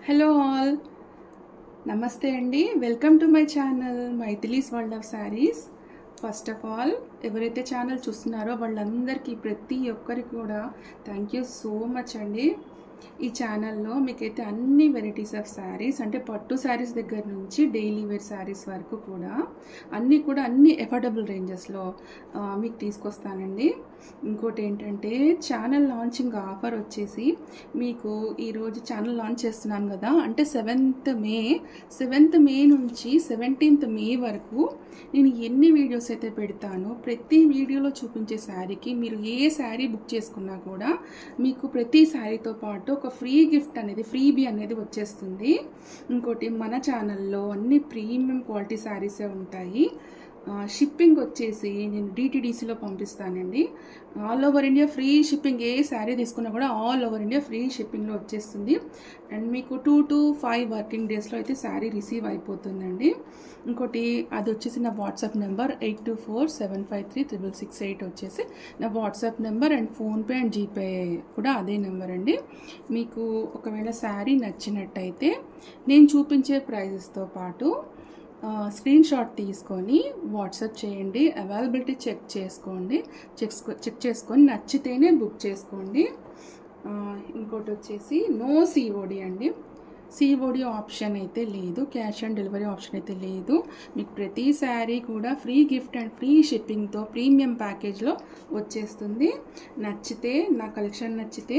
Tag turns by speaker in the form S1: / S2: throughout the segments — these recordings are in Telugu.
S1: హలో ఆల్, నమస్తే అండి. Welcome to my channel Maithili's world of saris. First of all, ఎవరైతే ఛానల్ చూస్తున్నారో వాళ్ళందరికీ ప్రతి ఒక్కరికి కూడా థ్యాంక్ యూ సో మచ్ అండి. ఈ ఛానల్లో మీకైతే అన్ని వెరైటీస్ ఆఫ్ శారీస్, అంటే పట్టు శారీస్ దగ్గర నుంచి డైలీ వేర్ శారీస్ వరకు కూడా అన్ని ఎఫోర్డబుల్ రేంజెస్లో మీకు తీసుకొస్తానండి. ఇంకోటి ఏంటంటే, ఛానల్ లాంచింగ్ ఆఫర్ వచ్చేసి మీకు ఈరోజు ఛానల్ లాంచ్ చేస్తున్నాను కదా, అంటే 7th మే నుంచి 17th మే వరకు నేను ఎన్ని వీడియోస్ అయితే పెడతానో ప్రతి వీడియోలో చూపించే శారీకి మీరు ఏ శారీ బుక్ చేసుకున్నా కూడా మీకు ప్రతి శారీతో పాటు ఒక ఫ్రీ గిఫ్ట్ అనేది, ఫ్రీబీ అనేది వచ్చేస్తుంది. ఇంకోటి, మన ఛానల్లో అన్ని ప్రీమియం క్వాలిటీ శారీసే ఉంటాయి. షిప్పింగ్ వచ్చేసి నేను DTDCలో పంపిస్తానండి. All over India free shipping. ఏ శారీ తీసుకున్నా కూడా ఆల్ ఓవర్ ఇండియా ఫ్రీ షిప్పింగ్లో వచ్చేస్తుంది. అండ్ మీకు 2 to 5 వర్కింగ్ డేస్లో అయితే శారీ రిసీవ్ అయిపోతుందండి. ఇంకోటి, అది వచ్చేసి నా వాట్సాప్ నెంబర్ 8247536668 వచ్చేసి నా WhatsApp number. And PhonePe and GPay కూడా అదే నెంబర్ అండి. మీకు ఒకవేళ శారీ నచ్చినట్టయితే నేను చూపించే ప్రైజెస్తో పాటు స్క్రీన్ షాట్ తీసుకొని వాట్సాప్ చేయండి. అవైలబిలిటీ చెక్ చేసుకొని నచ్చితేనే బుక్ చేసుకోండి. ఇంకోటి వచ్చేసి నో COD అండి. COD ఆప్షన్ అయితే లేదు, క్యాష్ ఆన్ డెలివరీ ఆప్షన్ అయితే లేదు. మీకు ప్రతి శారీ కూడా ఫ్రీ గిఫ్ట్ అండ్ ఫ్రీ షిప్పింగ్తో ప్రీమియం ప్యాకేజ్లో వచ్చేస్తుంది. నచ్చితే, నా కలెక్షన్ నచ్చితే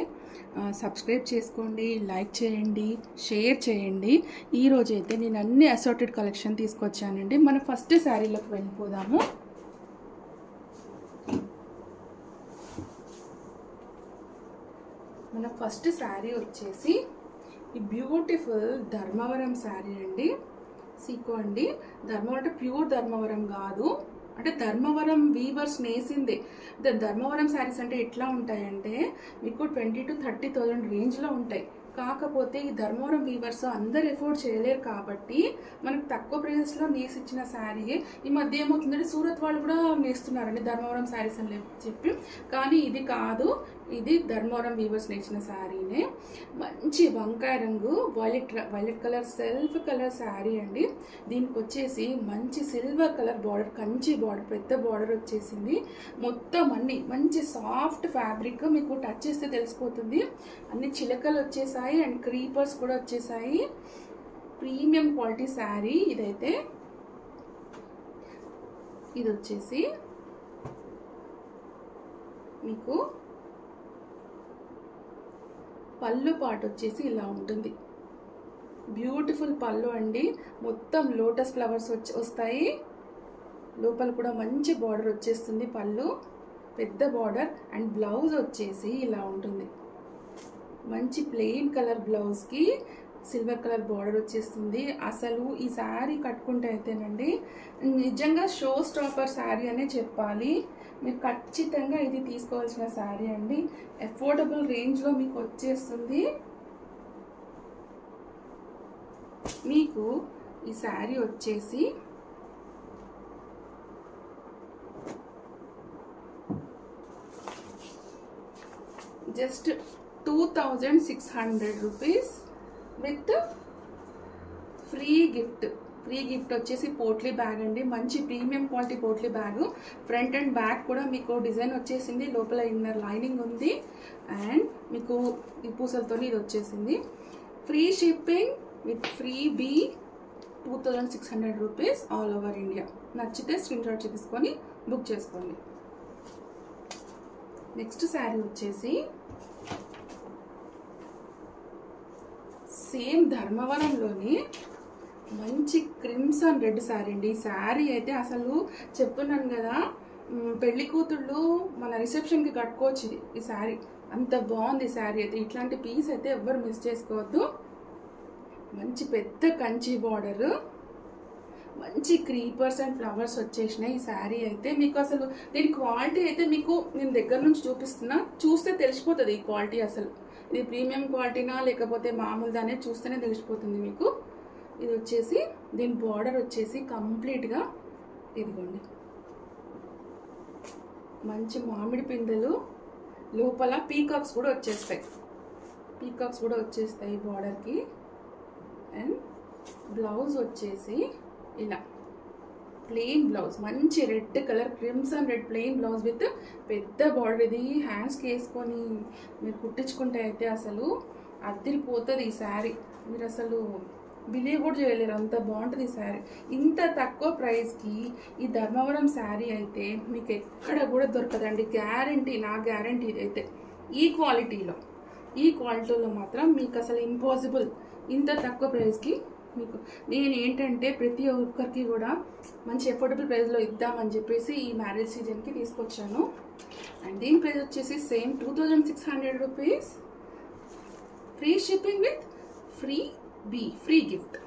S1: సబ్స్క్రైబ్ చేసుకోండి, లైక్ చేయండి, షేర్ చేయండి. ఈరోజు అయితే నేను అన్ని అసార్టెడ్ కలెక్షన్ తీసుకొచ్చానండి. మన ఫస్ట్ శారీలోకి వెళ్ళిపోదాము. మన ఫస్ట్ శారీ వచ్చేసి ఈ బ్యూటిఫుల్ ధర్మవరం శారీ అండి. సీకో అండి. ధర్మవరం అంటే ప్యూర్ ధర్మవరం కాదు, అంటే ధర్మవరం వీవర్స్ నేసిందే. ధర్మవరం శారీస్ అంటే ఎట్లా ఉంటాయంటే మీకు 20,000 to 30,000 రేంజ్లో ఉంటాయి. కాకపోతే ఈ ధర్మవరం వీవర్స్ అందరు ఎఫోర్డ్ చేయలేరు కాబట్టి మనకు తక్కువ ప్రైజెస్లో నేసిచ్చిన శారీ. ఈ మధ్య ఏమవుతుందంటే సూరత్ వాళ్ళు కూడా నేస్తున్నారండి ధర్మవరం శారీస్ అని చెప్పి, కానీ ఇది కాదు. ఇది ధర్మవరం వీవర్స్ నేసిన శారీనే. మంచి వంకాయ రంగు violet colour self colour sari అండి. దీనికి వచ్చేసి మంచి silver colour border, Kanchi border, పెద్ద బార్డర్ వచ్చేసింది. మొత్తం అన్ని మంచి సాఫ్ట్ ఫ్యాబ్రిక్, మీకు టచ్ చేస్తే తెలిసిపోతుంది. అన్ని చిలకలు వచ్చేసాయి అండ్ క్రీపర్స్ కూడా వచ్చేసాయి. ప్రీమియం క్వాలిటీ శారీ ఇదైతే. ఇది వచ్చేసి మీకు పళ్ళు పాటు వచ్చేసి ఇలా ఉంటుంది. బ్యూటిఫుల్ పళ్ళు అండి. మొత్తం లోటస్ ఫ్లవర్స్ వస్తాయి. లోపల కూడా మంచి బార్డర్ వచ్చేస్తుంది. పళ్ళు పెద్ద బార్డర్. అండ్ బ్లౌజ్ వచ్చేసి ఇలా ఉంటుంది. మంచి ప్లెయిన్ కలర్ బ్లౌజ్కి సిల్వర్ కలర్ బార్డర్ వచ్చేస్తుంది. అసలు ఈ శారీ కట్టుకుంటే అయితేనండి నిజంగా షో స్టాపర్ శారీ అనే చెప్పాలి. మీరు ఖచ్చితంగా ఇది తీసుకోవాల్సిన శారీ అండి. అఫోర్డబుల్ రేంజ్లో మీకు వచ్చేస్తుంది. మీకు ఈ శారీ వచ్చేసి just 2,600 rupees with free gift. Free gift వచ్చేసి పోట్లీ బ్యాగ్ అండి. మంచి premium quality potli bag. Front and back కూడా మీకు డిజైన్ వచ్చేసింది. లోపల ఇన్నర్ లైనింగ్ ఉంది. అండ్ మీకు ఈ పూసలతో ఇది వచ్చేసింది. Free shipping with freebie 2,600 rupees all over India. నచ్చితే స్క్రీన్ షాట్ తీసుకొని బుక్ చేసుకోండి. నెక్స్ట్ శారీ వచ్చేసి సేమ్ ధర్మవరంలోని మంచి క్రిమ్సన్ రెడ్ శారీ అండి. ఈ శారీ అయితే అసలు చెప్తున్నాను కదా, పెళ్లి కూతుళ్ళు మన రిసెప్షన్కి కట్టుకోవచ్చు ఈ శారీ. అంత బాగుంది ఈ శారీ అయితే. ఇట్లాంటి పీస్ అయితే ఎవ్వరు మిస్ చేసుకోవద్దు. మంచి పెద్ద కంచి బార్డర్, మంచి క్రీపర్స్ అండ్ ఫ్లవర్స్ వచ్చేసినాయి ఈ శారీ అయితే. మీకు అసలు దీని క్వాలిటీ అయితే మీకు నేను దగ్గర నుంచి చూపిస్తున్నా, చూస్తే తెలిసిపోతుంది ఈ క్వాలిటీ. అసలు ఇది ప్రీమియం క్వాలిటీనా లేకపోతే మామూలుదానే చూస్తేనే తెలిసిపోతుంది మీకు. ఇది వచ్చేసి దీని బార్డర్ వచ్చేసి కంప్లీట్గా ఇదిగోండి, మంచి మామిడి పిందెలు, లోపల పీకాక్స్ కూడా వచ్చేస్తాయి. బార్డర్కి అండ్ బ్లౌజ్ వచ్చేసి ఇలా ప్లెయిన్ బ్లౌజ్, మంచి red colour crimson red plain blouse with పెద్ద బార్డర్. ఇది హ్యాండ్స్కి వేసుకొని మీరు కుట్టించుకుంటే అయితే అసలు అదిరిపోతుంది ఈ శారీ. మీరు అసలు బిలీవ్ కూడా చేయలేరు, అంత బాగుంటుంది ఈ శారీ. ఇంత తక్కువ ప్రైస్కి ఈ ధర్మవరం శారీ అయితే మీకు ఎక్కడ కూడా దొరకదండి, గ్యారంటీ, నా గ్యారంటీ. ఇదైతే ఈ క్వాలిటీలో మాత్రం మీకు అసలు ఇంపాసిబుల్ ఇంత తక్కువ ప్రైస్కి. మీకు నేను ఏంటంటే ప్రతి ఒక్కరికి కూడా మంచి అఫోర్డబుల్ ప్రైస్లో ఇద్దామని చెప్పేసి ఈ మ్యారేజ్ సీజన్కి తీసుకొచ్చాను. అండ్ దీని ప్రైస్ వచ్చేసి same 2600 rupees, free shipping with free gift.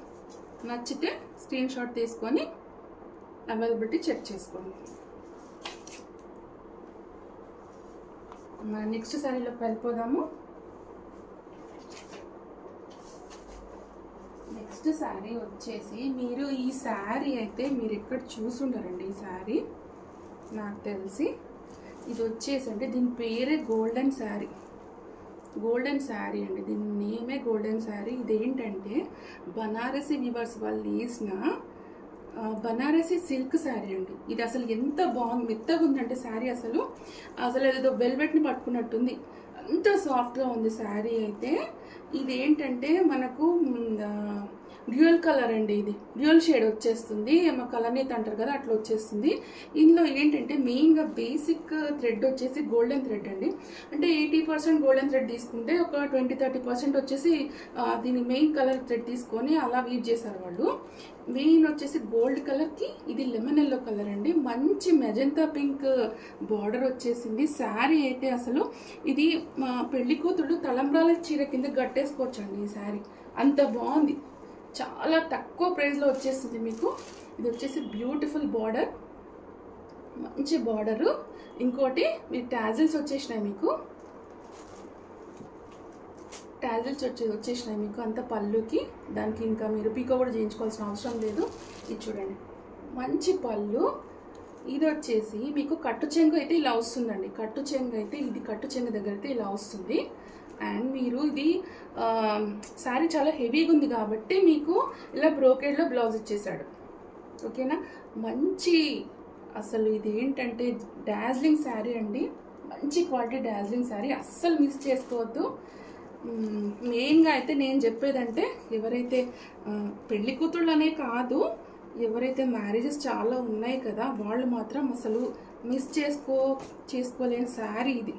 S1: నచ్చితే స్క్రీన్ షాట్ తీసుకొని అవైలబిలిటీ చెక్ చేసుకోండి. మన నెక్స్ట్ శారీలోకి వెళ్ళిపోదాము. నెక్స్ట్ శారీ వచ్చేసి మీరు ఈ శారీ అయితే మీరు ఎక్కడ చూసుంటారండి. ఈ శారీ నాకు తెలిసి ఇది వచ్చేసి అంటే దీని పేరే గోల్డెన్ శారీ అండి. దీని నేమే గోల్డెన్ శారీ. ఇదేంటంటే బనారసి వీవర్స్ వాళ్ళు వేసిన బనారసి సిల్క్ శారీ అండి. ఇది అసలు ఎంత బాగుంది, మెత్తగా ఉందంటే శారీ అసలు ఏదో వెల్వెట్ని పట్టుకున్నట్టుంది, అంత సాఫ్ట్గా ఉంది శారీ అయితే. ఇదేంటంటే మనకు డ్యూయల్ కలర్ అండి, ఇది డ్యూయల్ షేడ్ వచ్చేస్తుంది, ఏమో కలర్నేత్ అంటారు కదా అట్లా వచ్చేస్తుంది. ఇందులో ఏంటంటే మెయిన్గా బేసిక్ థ్రెడ్ వచ్చేసి గోల్డెన్ థ్రెడ్ అండి. అంటే 80% గోల్డెన్ థ్రెడ్ తీసుకుంటే ఒక 20-30% వచ్చేసి దీని మెయిన్ కలర్ థ్రెడ్ తీసుకొని అలా వీవ్ చేశారు వాళ్ళు. మెయిన్ వచ్చేసి గోల్డ్ కలర్కి ఇది లెమన్ ఎల్లో కలర్ అండి. మంచి మెజంతా పింక్ బార్డర్ వచ్చేసింది. శారీ అయితే అసలు ఇది మా పెళ్లి కూతురు తలంబ్రాల చీర కింద గట్టేసుకోవచ్చండి ఈ శారీ, అంత బాగుంది. చాలా తక్కువ ప్రైస్లో వచ్చేస్తుంది మీకు. ఇది వచ్చేసి బ్యూటిఫుల్ బార్డర్, మంచి బార్డరు. ఇంకోటి మీ టాజిల్స్ వచ్చేసినాయి మీకు, వచ్చేసినాయి మీకు అంత పళ్ళుకి. దానికి ఇంకా మీరు పీకో కూడా చేయించుకోవాల్సిన అవసరం లేదు. ఇది చూడండి మంచి పళ్ళు. ఇది వచ్చేసి మీకు కట్టు చెంగు అయితే ఇలా వస్తుందండి. కట్టు చెంగు దగ్గర అయితే ఇలా వస్తుంది. అండ్ మీరు ఇది శారీ చాలా హెవీగా ఉంది కాబట్టి మీకు ఇలా బ్రోకేడ్లో బ్లౌజ్ ఇచ్చేసాడు. ఓకేనా, మంచి అసలు ఇది ఏంటంటే డాజ్లింగ్ శారీ అండి, మంచి క్వాలిటీ డాజ్లింగ్ శారీ, అస్సలు మిస్ చేసుకోవద్దు. మెయిన్గా అయితే నేను చెప్పేదంటే ఎవరైతే పెళ్లి కూతుళ్ళనే కాదు, ఎవరైతే మ్యారేజెస్ చాలా ఉన్నాయి కదా వాళ్ళు మాత్రం అసలు మిస్ చేసుకోలేని శారీ ఇది.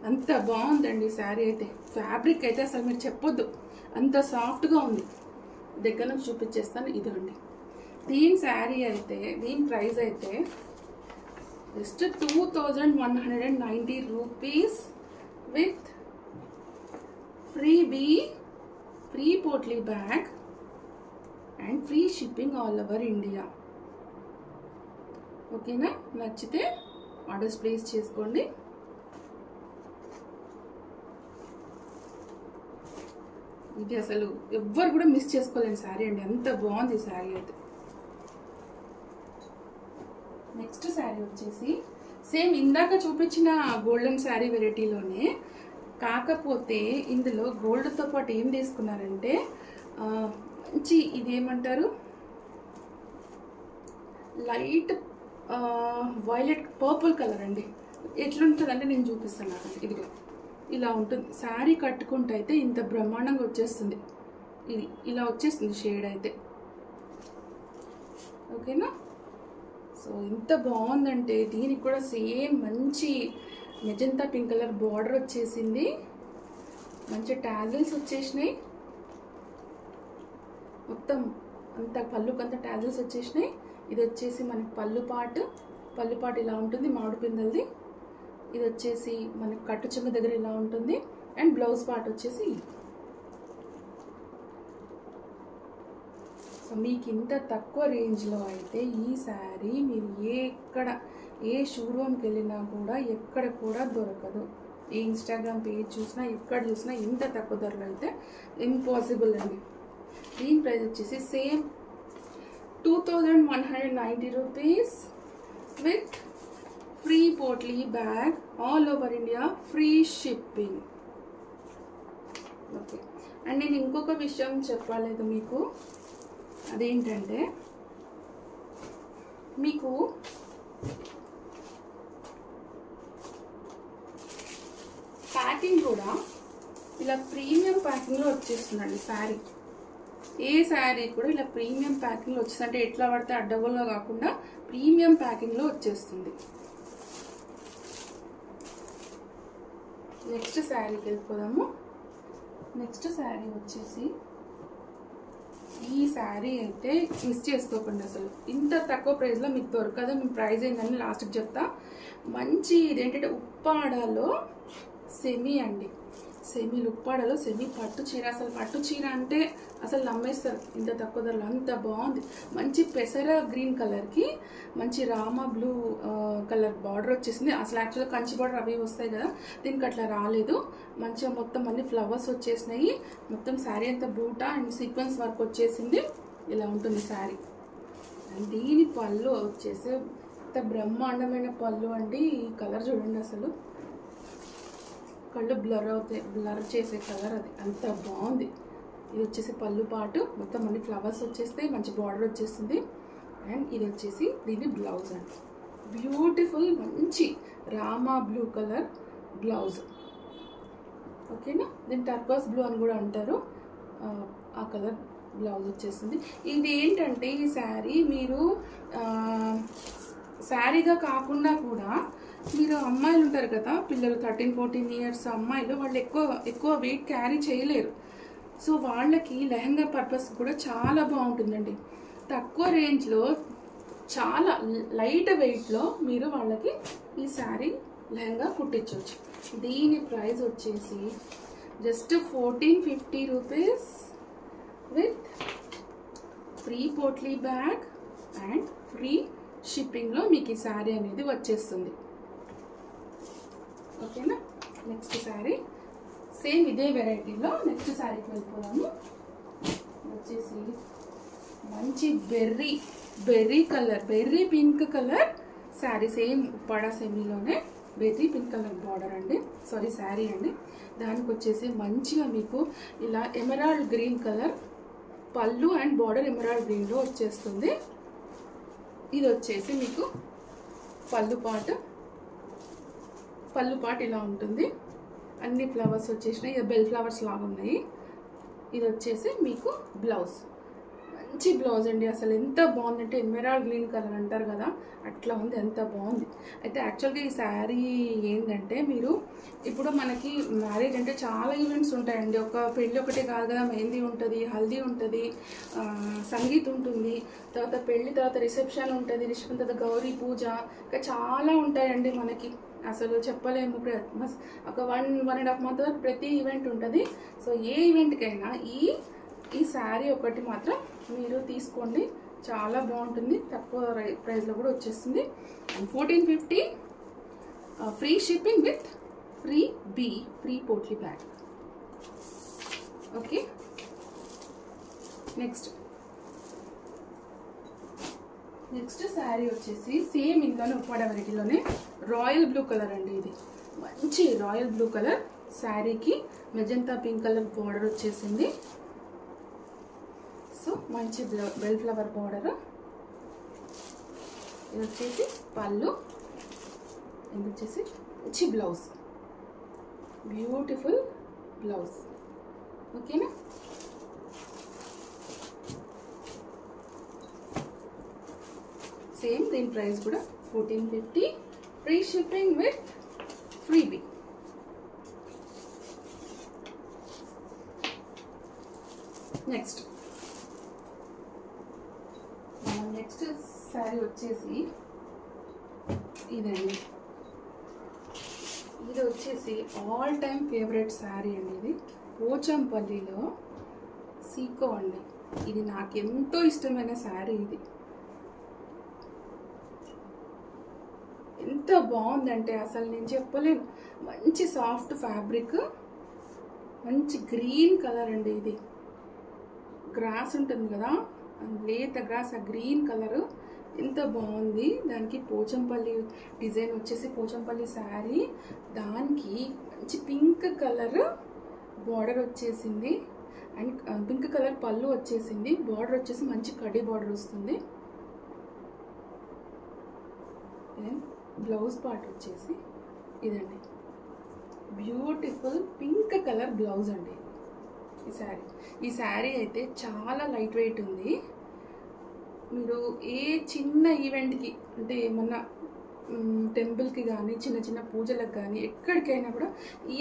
S1: అంత బాగుందండి శారీ అయితే. ఫ్యాబ్రిక్ అయితే అసలు మీరు చెప్పొద్దు, అంత సాఫ్ట్గా ఉంది. దగ్గర నుంచి చూపించేస్తాను. ఇదండి దీని శారీ అయితే, దీని ప్రైస్ అయితే just 2190 rupees with free potli bag and free shipping all over India. ఓకేనా, నచ్చితే ఆర్డర్స్ ప్లేస్ చేసుకోండి. ఇది అసలు ఎవ్వరు కూడా మిస్ చేసుకోలేని శారీ అండి, అంత బాగుంది శారీ అయితే. నెక్స్ట్ శారీ వచ్చేసి సేమ్ ఇందాక చూపించిన గోల్డెన్ శారీ వెరైటీలోనే, కాకపోతే ఇందులో గోల్డ్తో పాటు ఏం తీసుకున్నారంటే మంచి ఇది ఏమంటారు లైట్ వైలెట్ పర్పుల్ కలర్ అండి. ఎట్లుంటుందంటే నేను చూపిస్తాను. ఇదిగో ఇలా ఉంటుంది శారీ. కట్టుకుంటే అయితే ఇంత బ్రహ్మాండంగా వచ్చేస్తుంది. ఇది ఇలా వచ్చేస్తుంది షేడ్ అయితే. ఓకేనా, సో ఇంత బాగుందంటే దీనికి కూడా సేమ్ మంచి మెజంతా పింక్ కలర్ బార్డర్ వచ్చేసింది, మంచి టాజిల్స్ వచ్చేసినాయి, మొత్తం అంత పళ్ళుకంతా టాజిల్స్ వచ్చేసినాయి. ఇది వచ్చేసి మనకి పళ్ళు పాటు ఇలా ఉంటుంది మామిడి పిందలది. ఇది వచ్చేసి మనకి కట్టు చెంగు దగ్గర ఇలా ఉంటుంది. అండ్ బ్లౌజ్ పార్ట్ వచ్చేసి సో మీకు ఇంత తక్కువ రేంజ్లో అయితే ఈ శారీ మీరు ఏ షోరూమ్కి వెళ్ళినా కూడా ఎక్కడ కూడా దొరకదు. ఏ ఇన్స్టాగ్రామ్ పేజ్ చూసినా ఎక్కడ చూసినా ఇంత తక్కువ ధరలో అయితే ఇంపాసిబుల్ అండి. దీని ప్రైస్ వచ్చేసి same 2190 rupees with free potli bag all over India, free shipping. Okay, and నేను ఇంకొక విషయం చెప్పలేదు మీకు, అదేంటంటే మీకు ప్యాకింగ్ కూడా ఇలా ప్రీమియం ప్యాకింగ్లో వచ్చేస్తుందండి శారీ. ఏ శారీ కూడా ఇలా ప్రీమియం ప్యాకింగ్లో వచ్చేస్తుంది, అంటే ఎట్లా పడితే అడ్డగోలుగా కాకుండా ప్రీమియం ప్యాకింగ్లో వచ్చేస్తుంది. నెక్స్ట్ శారీకి వెళ్ళిపోదాము. నెక్స్ట్ శారీ వచ్చేసి ఈ శారీ అయితే మిస్ చేసుకోకండి, అసలు ఇంత తక్కువ ప్రైస్లో మీకు దొరకదు. మీ ప్రైస్ ఏంటని లాస్ట్కి చెప్తా. మంచి ఇదేంటంటే ఉప్పాడలో సెమీ అండి, సెమీలు ఉప్పాడలో సెమీ పట్టు చీర. అసలు పట్టు చీర అంటే అసలు నమ్మేస్తారు ఇంత తక్కువ ధరలో, అంత బాగుంది. మంచి పెసర గ్రీన్ కలర్కి మంచి రామా బ్లూ కలర్ బార్డర్ వచ్చేసింది. అసలు యాక్చువల్గా కంచి బార్డర్ అవి వస్తాయి కదా, దీనికి అట్లా రాలేదు. మంచిగా మొత్తం అన్ని ఫ్లవర్స్ వచ్చేసినాయి. మొత్తం శారీ అంతా బూటా అండ్ సీక్వెన్స్ వర్క్ వచ్చేసింది. ఇలా ఉంటుంది శారీ. అండ్ దీని పళ్ళు వచ్చేసి ఇంత బ్రహ్మాండమైన పళ్ళు అండి. ఈ కలర్ చూడండి, అసలు కళ్ళు బ్లర్ అవుతాయి, బ్లర్ చేసే కలర్ అది, అంత బాగుంది. ఇది వచ్చేసి పళ్ళు పాటు మొత్తం అన్ని ఫ్లవర్స్ వచ్చేస్తాయి, మంచి బార్డర్ వచ్చేస్తుంది. అండ్ ఇది వచ్చేసి దీని బ్లౌజ్ అండి, బ్యూటిఫుల్ మంచి రామా బ్లూ కలర్ బ్లౌజ్. ఓకేనా, దీని టర్కోస్ బ్లూ అని కూడా అంటారు. ఆ కలర్ బ్లౌజ్ వచ్చేస్తుంది. ఇది ఏంటంటే ఈ శారీ మీరు శారీగా కాకుండా కూడా మీరు అమ్మాయిలు ఉంటారు కదా, పిల్లలు 13-14 ఇయర్స్ అమ్మాయిలు, వాళ్ళు ఎక్కువ వెయిట్ క్యారీ చేయలేరు. సో వాళ్ళకి లెహంగా పర్పస్ కూడా చాలా బాగుంటుందండి. తక్కువ రేంజ్లో చాలా లైట్ వెయిట్లో మీరు వాళ్ళకి ఈ శారీ లెహంగా కుట్టించవచ్చు. దీని ప్రైస్ వచ్చేసి just 1450 rupees with free potli bag and free షిప్పింగ్లో మీకు ఈ శారీ అనేది వచ్చేస్తుంది. ఓకేనా, నెక్స్ట్ శారీ సేమ్ ఇదే వెరైటీలో నెక్స్ట్ శారీకి వెళ్ళిపోదాము. వచ్చేసి మంచి berry colour, berry pink colour sari. Same Uppada సెమీలోనే బెర్రీ పింక్ కలర్ బార్డర్ అండి, సారీ శారీ అండి. దానికి వచ్చేసి మంచిగా మీకు ఇలా emerald green colour pallu and border emerald గ్రీన్లో వచ్చేస్తుంది. ఇది వచ్చేసి మీకు పళ్ళు పాట్ ఇలా ఉంటుంది. అన్ని ఫ్లవర్స్ వచ్చేసినాయి, ఇది బెల్ ఫ్లవర్స్ లాగా ఉన్నాయి. ఇది వచ్చేసి మీకు బ్లౌజ్, మంచి బ్లౌజ్ అండి. అసలు ఎంత బాగుందంటే ఎమరాల్డ్ గ్రీన్ కలర్ అంటారు కదా, అట్లా ఉంది, ఎంత బాగుంది. అయితే యాక్చువల్గా ఈ శారీ ఏంటంటే మీరు ఇప్పుడు మనకి మ్యారేజ్ అంటే చాలా ఈవెంట్స్ ఉంటాయండి. ఒక పెళ్ళి ఒకటే కాదు కదా, మెహందీ ఉంటుంది, హల్దీ ఉంటుంది, సంగీత్ ఉంటుంది, తర్వాత పెళ్ళి తర్వాత రిసెప్షన్ ఉంటుంది, రిసెప్షన్ తర్వాత గౌరీ పూజ, ఇంకా చాలా ఉంటాయండి మనకి. అసలు చెప్పలేము. ఒక 1.5 month వరకు ప్రతి ఈవెంట్ ఉంటుంది. సో ఏ ఈవెంట్కైనా ఈ శారీ ఒకటి మాత్రం మీరు తీసుకోండి, చాలా బాగుంటుంది. తక్కువ ప్రైస్లో కూడా వచ్చేస్తుంది. 1450 free shipping with free potli bag. Okay, next sari same same ఇంట్లోనే ఉప్పాడ వెరైటీలోనే రాయల్ బ్లూ కలర్ అండి. ఇది మంచి రాయల్ బ్లూ కలర్ శారీకి మెజంతా పింక్ కలర్ బార్డర్ వచ్చేసింది. సో మంచి బెల్ ఫ్లవర్ బార్డర్. ఇది వచ్చేసి పళ్ళు, ఇది వచ్చేసి మంచి బ్లౌజ్, బ్యూటిఫుల్ బ్లౌజ్. ఓకేనా, సేమ్ దీని ప్రైస్ కూడా 1450 free shipping with freebie. Next sari వచ్చేసి ఇదండి. ఇది వచ్చేసి ఆల్ టైమ్ ఫేవరెట్ శారీ అండి. ఇది పోచంపల్లిలో సీకో అండి. ఇది నాకు ఎంతో ఇష్టమైన శారీ. ఇది ఎంత బాగుందంటే అసలు నేను చెప్పలేను. మంచి సాఫ్ట్ ఫ్యాబ్రిక్, మంచి గ్రీన్ కలర్ అండి. ఇది గ్రాస్ ఉంటుంది కదా, లేత గ్రాస్, ఆ గ్రీన్ కలరు ఎంత బాగుంది. దానికి పోచంపల్లి డిజైన్ వచ్చేసి పోచంపల్లి శారీ, దానికి మంచి పింక్ కలర్ బార్డర్ వచ్చేసింది. కలర్ పళ్ళు వచ్చేసింది. బార్డర్ వచ్చేసి మంచి కడ్డీ బార్డర్ వస్తుంది. బ్లౌజ్ పార్ట్ వచ్చేసి ఇదండి, బ్యూటిఫుల్ పింక్ కలర్ బ్లౌజ్ అండి ఈ శారీ అయితే చాలా లైట్ వెయిట్ ఉంది. మీరు ఏ చిన్న ఈవెంట్కి అంటే ఏమన్నా టెంపుల్కి కానీ చిన్న చిన్న పూజలకు కానీ ఎక్కడికైనా కూడా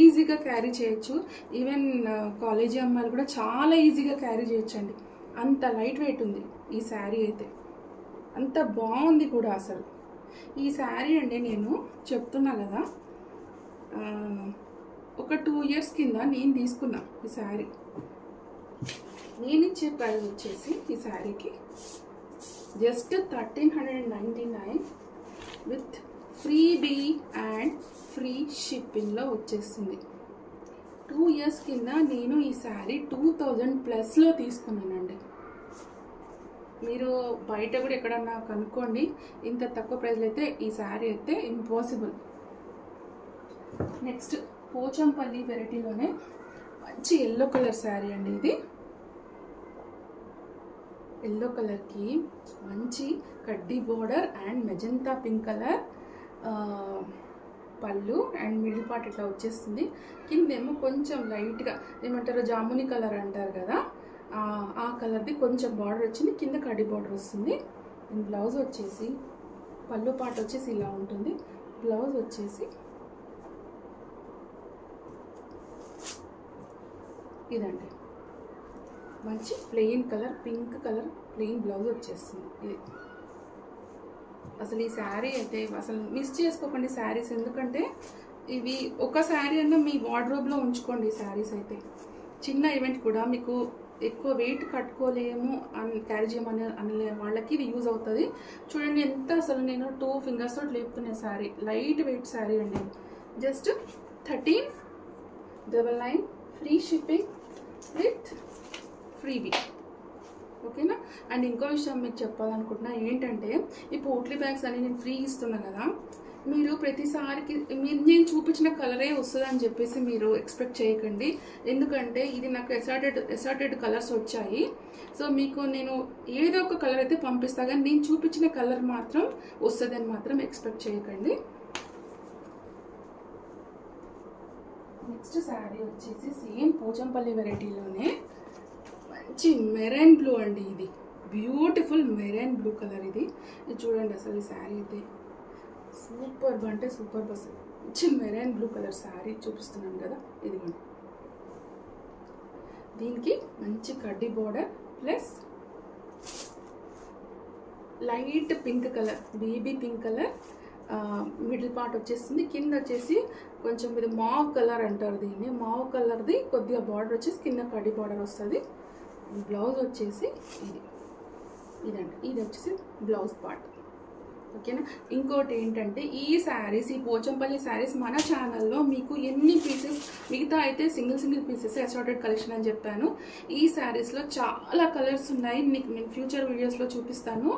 S1: ఈజీగా క్యారీ చేయొచ్చు. ఈవెన్ కాలేజీ అమ్మాయిలు కూడా చాలా ఈజీగా క్యారీ చేయొచ్చు అండి. అంత లైట్ వెయిట్ ఉంది ఈ శారీ అయితే, అంత బాగుంది కూడా. అసలు ఈ శారీ అండి నేను చెప్తున్నా కదా, ఒక 2 years కింద నేను తీసుకున్నా ఈ శారీ. నేను ఇచ్చే ప్రైస్ వచ్చేసి ఈ శారీకి just 1399 with freebie and free షిప్పింగ్లో వచ్చేస్తుంది. 2 years కింద నేను ఈ శారీ 2000+ తీసుకున్నానండి. మీరు బయట కూడా ఎక్కడన్నా కనుక్కోండి, ఇంత తక్కువ ప్రైస్లో అయితే ఈ శారీ అయితే ఇంపాసిబుల్. నెక్స్ట్ పోచంపల్లి వెరైటీలోనే మంచి ఎల్లో కలర్ శారీ అండి. ఇది ఎల్లో కలర్కి మంచి కడ్డీ border and magenta pink colour pallu and middle part ఇట్లా వచ్చేస్తుంది. కిందేమో కొంచెం లైట్గా ఏమంటారు జాముని కలర్ అంటారు కదా, ఆ కలర్ది కొంచెం బార్డర్ వచ్చింది, కింద కడ్డీ బార్డర్ వస్తుంది. అండ్ బ్లౌజ్ వచ్చేసి పళ్ళు పార్ట్ వచ్చేసి ఇలా ఉంటుంది. బ్లౌజ్ వచ్చేసి ఇదండి, మంచి plain colour pink colour plain blouse వచ్చేస్తుంది. ఇది అసలు ఈ శారీ అయితే అసలు మిస్ చేసుకోకండి శారీస్, ఎందుకంటే ఇవి ఒక శారీ అన్నా మీ వార్డ్రోబ్లో ఉంచుకోండి. ఈ శారీస్ అయితే చిన్న ఈవెంట్ కూడా మీకు ఎక్కువ వెయిట్ కట్టుకోలేము అని క్యారీ చేయమని అనే వాళ్ళకి ఇది యూజ్ అవుతుంది. చూడండి ఎంత అసలు నేను 2 fingers తోటి లేపుతున్న శారీ, లైట్ వెయిట్ శారీ అండి. Just 1399 free shipping with freebie, ఓకేనా. అండ్ ఇంకో విషయం మీకు చెప్పాలనుకుంటున్నా ఏంటంటే, ఈ పోట్లీ బ్యాగ్స్ అని నేను ఫ్రీ ఇస్తున్నా కదా, మీరు ప్రతిసారికి నేను చూపించిన కలరే వస్తుంది అని చెప్పేసి మీరు ఎక్స్పెక్ట్ చేయకండి. ఎందుకంటే ఇది నాకు ఎసార్టెడ్ కలర్స్ వచ్చాయి. సో మీకు నేను ఏదో ఒక కలర్ అయితే పంపిస్తా, కానీ నేను చూపించిన కలర్ మాత్రం వస్తుంది అని మాత్రం ఎక్స్పెక్ట్ చేయకండి. Next sari same same Pochampally వెరైటీలోనే మంచి మెరైన్ బ్లూ అండి. ఇది బ్యూటిఫుల్ మెరైన్ బ్లూ కలర్. ఇది చూడండి అసలు ఈ శారీ అయితే సూపర్ అంటే సూపర్. అసలు మంచి మెరైన్ బ్లూ కలర్ శారీ చూపిస్తున్నాను కదా, ఇదిగోండి. దీనికి మంచి కడ్డీ border plus light pink colour, baby pink colour middle part వచ్చేస్తుంది. కింద వచ్చేసి కొంచెం ఇది మావ్ కలర్ అంటారు దీన్ని, మావ్ కలర్ది కొద్దిగా బార్డర్ వచ్చేసి కింద కడ్డీ బార్డర్ వస్తుంది. బ్లౌజ్ వచ్చేసి ఇదండి, ఇది వచ్చేసి బ్లౌజ్ పార్ట్, ఓకేనా. ఇంకోటి ఏంటంటే ఈ శారీస్, ఈ పోచంపల్లి శారీస్ మన ఛానల్లో మీకు ఎన్ని పీసెస్, మిగతా అయితే సింగిల్ పీసెస్ అసార్టెడ్ కలెక్షన్ అని చెప్పాను. ఈ శారీస్లో చాలా కలర్స్ ఉన్నాయి, మీకు నేను ఫ్యూచర్ వీడియోస్లో చూపిస్తాను.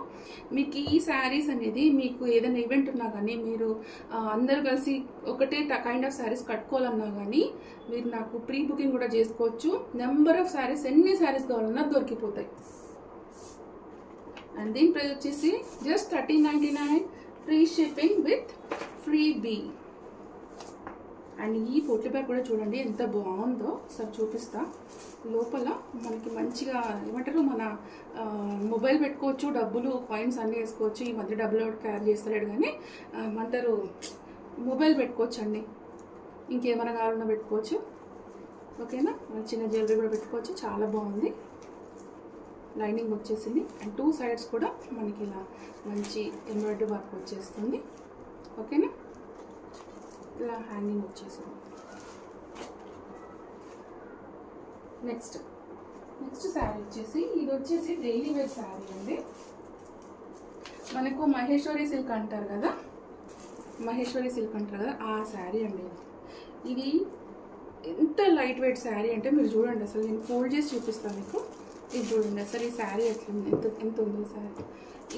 S1: మీకు ఈ శారీస్ అనేది మీకు ఏదైనా ఈవెంట్ ఉన్నా కానీ, మీరు అందరూ కలిసి ఒకటే కైండ్ ఆఫ్ శారీస్ కట్టుకోవాలన్నా కానీ మీరు నాకు ప్రీ బుకింగ్ కూడా చేసుకోవచ్చు. నెంబర్ ఆఫ్ శారీస్, ఎన్ని శారీస్ కావాలన్నా దొరికిపోతాయి. అండ్ దీని ప్రైస్ వచ్చేసి just 1399 free shipping with freebie. And ఈ పోట్లీ బ్యాగ్ కూడా చూడండి ఎంత బాగుందో, ఒకసారి చూపిస్తా. లోపల మనకి మంచిగా ఏమంటారు, మన మొబైల్ పెట్టుకోవచ్చు, డబ్బులు కాయిన్స్ అన్నీ వేసుకోవచ్చు. ఈ మధ్య డబ్బులు క్యారీ చేస్తలేడు కానీ ఏమంటారు, మొబైల్ పెట్టుకోవచ్చు అండి, ఇంకేమైనా కావాలన్నా పెట్టుకోవచ్చు, ఓకేనా. చిన్న జ్యువెలరీ కూడా పెట్టుకోవచ్చు. చాలా బాగుంది. లైనింగ్ వచ్చేసింది అండ్ 2 sides కూడా మనకి ఇలా మంచి ఎంబ్రాయిడరీ వర్క్ వచ్చేస్తుంది, ఓకేనా. ఇలా హ్యాంగింగ్ వచ్చేసింది. నెక్స్ట్ శారీ వచ్చేసి ఇది వచ్చేసి డైలీ వేర్ శారీ అండి. మనకు మహేశ్వరి సిల్క్ అంటారు కదా, ఆ శారీ అండి. ఇది ఎంత లైట్ వెయిట్ శారీ అంటే మీరు చూడండి, అసలు నేను ఫోల్డ్ చేసి చూపిస్తాను మీకు. ఇది చూడండి అసలు ఈ శారీ ఎట్లుంది, ఎంత ఉంది శారీ.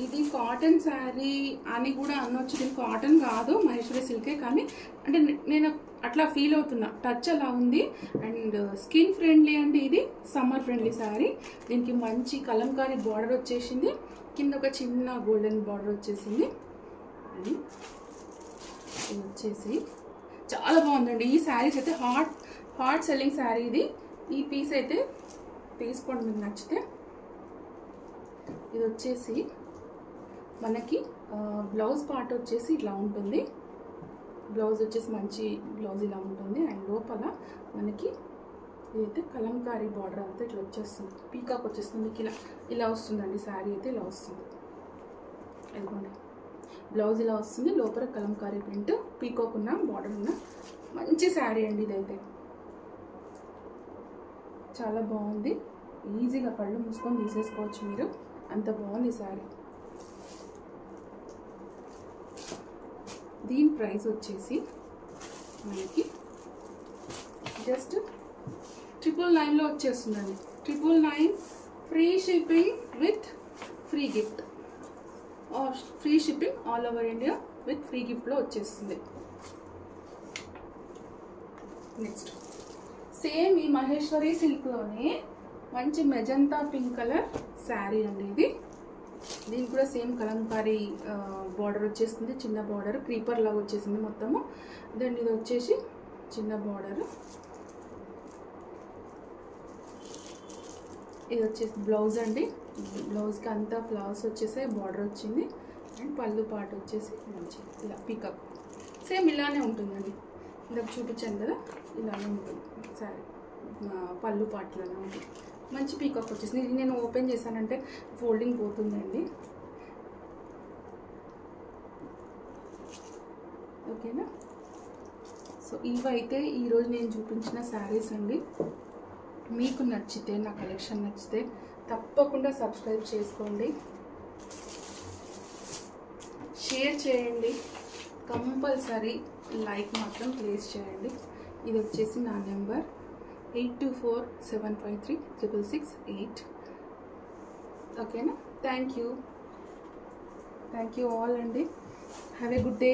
S1: ఇది కాటన్ శారీ అని కూడా అనొచ్చు. ఇది కాటన్ కాదు, మహేశ్వరి సిల్కే. కానీ అంటే నేను అట్లా ఫీల్ అవుతున్నా, టచ్ అలా ఉంది. అండ్ స్కిన్ ఫ్రెండ్లీ అండి, ఇది సమ్మర్ ఫ్రెండ్లీ శారీ. దీనికి మంచి కలంకారీ బార్డర్ వచ్చేసింది, కింద ఒక చిన్న గోల్డెన్ బార్డర్ వచ్చేసింది. అది ఇది వచ్చేసి చాలా బాగుందండి. ఈ శారీస్ అయితే హాట్ సెల్లింగ్ శారీ ఇది. ఈ పీస్ అయితే తీసుకోండి మీకు నచ్చితే. ఇది వచ్చేసి మనకి బ్లౌజ్ పార్ట్ వచ్చేసి ఇట్లా ఉంటుంది. బ్లౌజ్ వచ్చేసి మంచి బ్లౌజ్ ఇలా ఉంటుంది. అండ్ లోపల మనకి ఇదైతే కలంకారీ బార్డర్ అంతా ఇట్లా వచ్చేస్తుంది, పీకాక్ వచ్చేస్తుంది. మీకు ఇలా వస్తుందండి శారీ అయితే ఇలా వస్తుంది. ఇదిగోండి బ్లౌజ్ ఇలా వస్తుంది, లోపల కలంకారీ ప్రింట్, పీకాక్ ఉన్న బార్డర్ ఉన్న మంచి శారీ అండి. ఇదైతే చాలా బాగుంది. ఈజీగా కళ్ళు మూసుకొని తీసేసుకోవచ్చు మీరు, అంత బాగుంది శారీ. దీని ప్రైస్ వచ్చేసి మనకి జస్ట్ 999లో వచ్చేస్తుందండి. 999 free shipping with free gift, free shipping all over India with free గిఫ్ట్లో వచ్చేస్తుంది. నెక్స్ట్ సేమ్ ఈ మహేశ్వరి సిల్క్లోనే మంచి మెజంతా పింక్ కలర్ శారీ అండి ఇది. దీనికి కూడా సేమ్ కలంకారీ బార్డర్ వచ్చేస్తుంది, చిన్న బార్డర్ క్రీపర్ లాగా వచ్చేసింది మొత్తము. దెన్ ఇది వచ్చేసి చిన్న బార్డర్, ఇది వచ్చేసి బ్లౌజ్ అండి. బ్లౌజ్కి అంతా ఫ్లవర్స్ వచ్చేసి బార్డర్ వచ్చింది. అండ్ పళ్ళు పార్ట్ వచ్చేసి మంచి ఇలా పికప్ సేమ్ ఇలానే ఉంటుందండి. ఇందాక చూపించాను కదా, ఇలానే ఉంటుంది శారీ. పళ్ళు పార్ట్ ఇలానే ఉంటుంది, మంచి పీకాక్ వచ్చేసింది. ఇది నేను ఓపెన్ చేశానంటే ఫోల్డింగ్ పోతుందండి. ఓకేనా? సో ఇవైతే ఈరోజు నేను చూపించిన శారీస్ అండి. మీకు నచ్చితే, నా కలెక్షన్ నచ్చితే తప్పకుండా సబ్స్క్రైబ్ చేసుకోండి, షేర్ చేయండి, కంపల్సరీ లైక్ మాత్రం ప్లేస్ చేయండి. ఇది వచ్చేసి నా నెంబర్ 8247536668. ఓకేనా? థ్యాంక్ యూ ఆల్ అండి. Have a good day.